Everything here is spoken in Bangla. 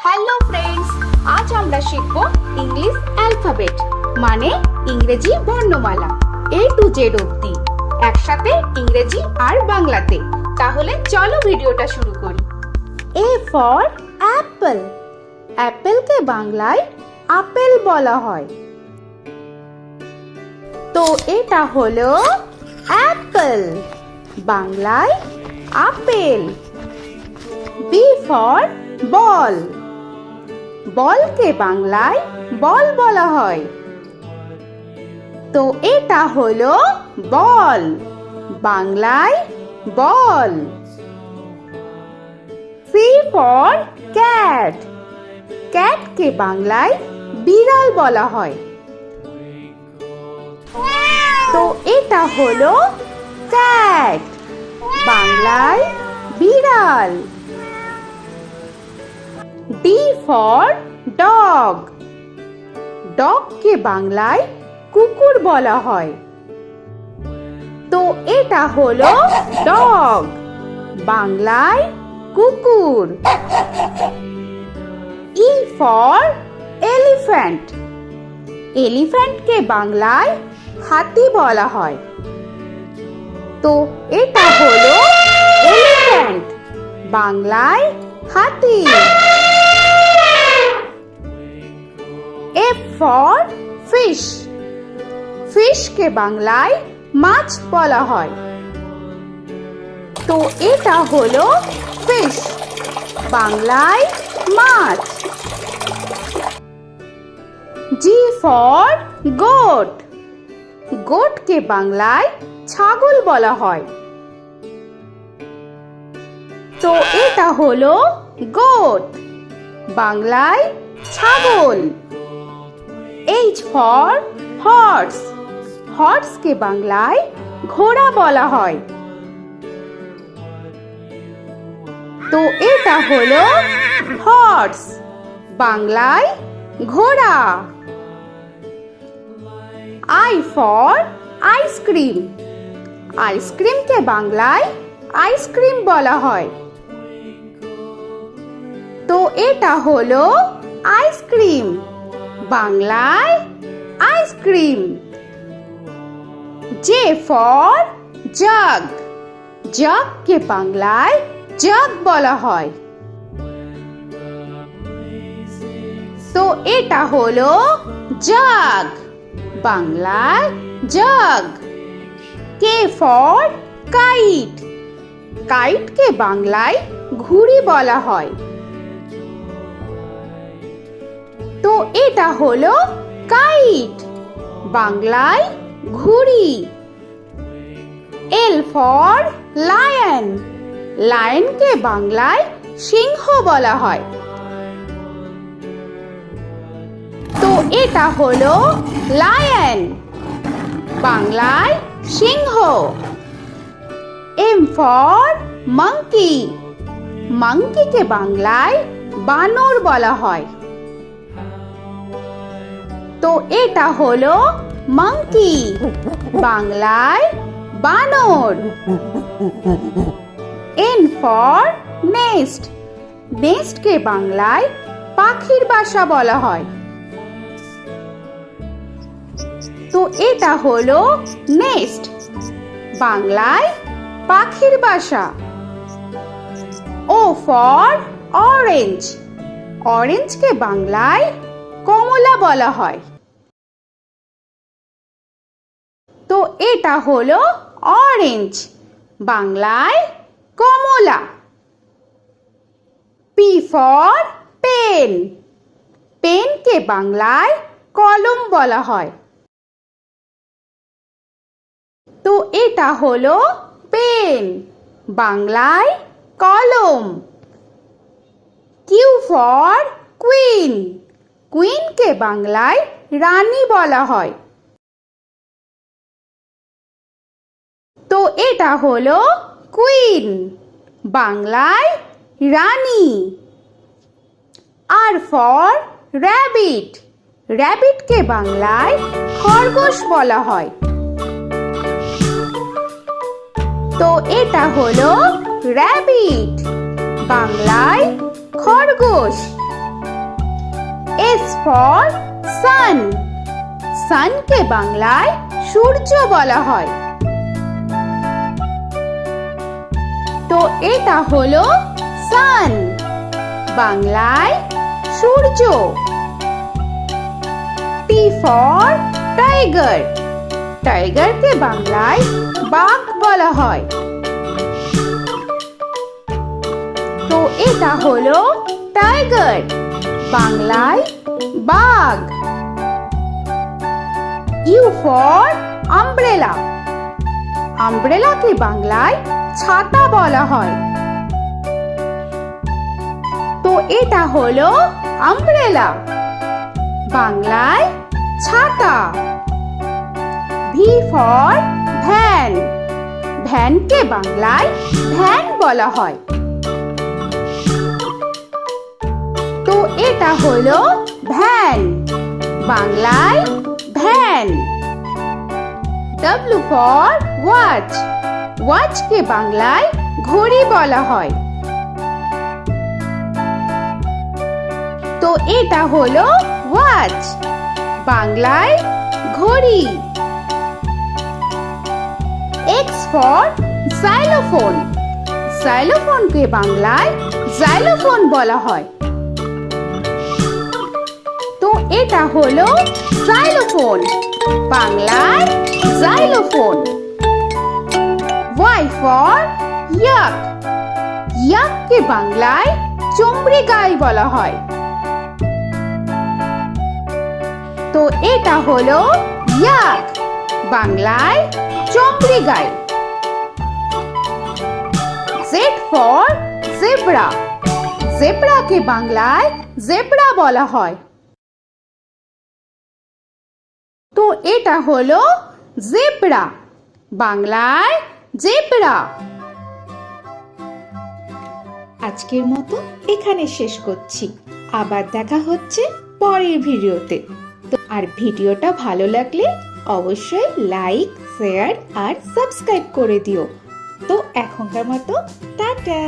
হ্যালো ফ্রেন্ডস, আজ আমরা শিখব ইংলিশ অ্যালফাবেট মানে ইংরেজি বর্ণমালা A to Z অবধি একসাথে ইংরেজি আর বাংলাতে। তাহলে চলো ভিডিওটা শুরু করি। A for apple, অ্যাপেলকে বাংলায় আপেল বলা হয়। তো এটা হলো অ্যাপেল, বাংলায় আপেল। B for ball, বলকে বাংলায় বল বলা হয়। তো এটা হলো বল, বাংলায় বল। C for cat, ক্যাটকে বাংলায় বিড়াল বলা হয়। তো এটা হলো ক্যাট, বাংলায় বিড়াল। D for dog, ডগকে বাংলায় কুকুর বলা হয়। তো এটা হলো ডগ, বাংলায় কুকুর। E for elephant, এলিফ্যান্টকে বাংলায় হাতি বলা হয়। তো এটা হলো এলিফ্যান্ট, বাংলায় হাতি। F for fish, ফিশকে বাংলায় মাছ বলা হয়। তো এটা হলো ফিশ, বাংলায় মাছ। G for goat, গোটকে বাংলায় ছাগল বলা হয়। তো এটা হলো গোট, বাংলায় ছাগল। H for horse, হর্সকে বাংলায় ঘোড়া বলা হয়। তো এটা হলো হর্স, বাংলায় ঘোড়া। I for আইসক্রিম, আইসক্রিমকে বাংলায় আইসক্রিম বলা হয়। তো এটা হলো আইসক্রিম, বাংলায় আইসক্রিম। J for jug, জগকে বাংলায় জগ বলা হয়। তো এটা হলো জগ, বাংলায় জগ। K for kite, কাইটকে বাংলায় ঘুড়ি বলা হয়। তো এটা হলো কাইট, বাংলায় ঘুড়ি। L for lion, লায়নকে বাংলায় সিংহ বলা হয়। তো এটা হলো লায়ন, বাংলায় সিংহ। M for monkey, মাংকিকে বাংলায় বানর বলা হয়। তো এটা হলো মাংকি, বাংলায় বানর। N for nest, নেস্টকে বাংলায় পাখির বাসা বলা হয়। তো এটা হলো নেস্ট, বাংলায় পাখির বাসা। O for orange, অরেঞ্জকে বাংলায় কমলা বলা হয়। তো এটা হলো অরেঞ্জ, বাংলায় কমলা। P for পেন, পেনকে বাংলায় কলম বলা হয়। তো এটা হলো পেন, বাংলায় কলম। Q for কুইন, কুইনকে বাংলায় রানী বলা হয়। তো এটা হলো কুইন, বাংলায় রানী। R for rabbit, র‍্যাবিটকে বাংলায় খরগোশ বলা হয়। তো এটা হলো র‍্যাবিট, বাংলায় খরগোশ। S for sun. সানকে বাংলায় সূর্য বলা হয়। তো এটা হলো সান, বাংলায় সূর্য। T for tiger. টাইগারকে বাংলায় বাঘ বলা হয়। তো এটা হলো টাইগার, বাংলায় বাঘ। U for umbrella. আমব্রেলাকে বাংলায় ছাতা বলা হয়। তো এটা হলো আমব্রেলা, বাংলায় ছাতা। V for van. ভ্যানকে বাংলায় ভ্যান বলা হয়। তো এটা হলো ভ্যান, বাংলায় ভ্যান। W for watch. ওয়াচকে বাংলায় ঘড়ি বলা হয়। তো এটা হলো ওয়াচ, বাংলায় ঘড়ি। X for xylophone. xylophone-কে বাংলায় জাইলোফোন বলা হয়। তো এটা হলো জাইলোফোন, বাংলায় জাইলোফোন। Y for yak. ইয়াককে বাংলায় চমড়ি গাই বলা হয়। তো এটা হলো ইয়াক, বাংলায় চমড়ি গাই। Z for zebra. জেব্রাকে বাংলায় জেব্রা বলা হয়। তো এটা হলো জেব্রা, বাংলায় জেব্রা। আজকের মতো এখানে শেষ করছি। আবার দেখা হচ্ছে পরের ভিডিওতে। তো আর ভিডিওটা ভালো লাগলে অবশ্যই লাইক, শেয়ার আর সাবস্ক্রাইব করে দিও। তো এখনকার মতো টাটা।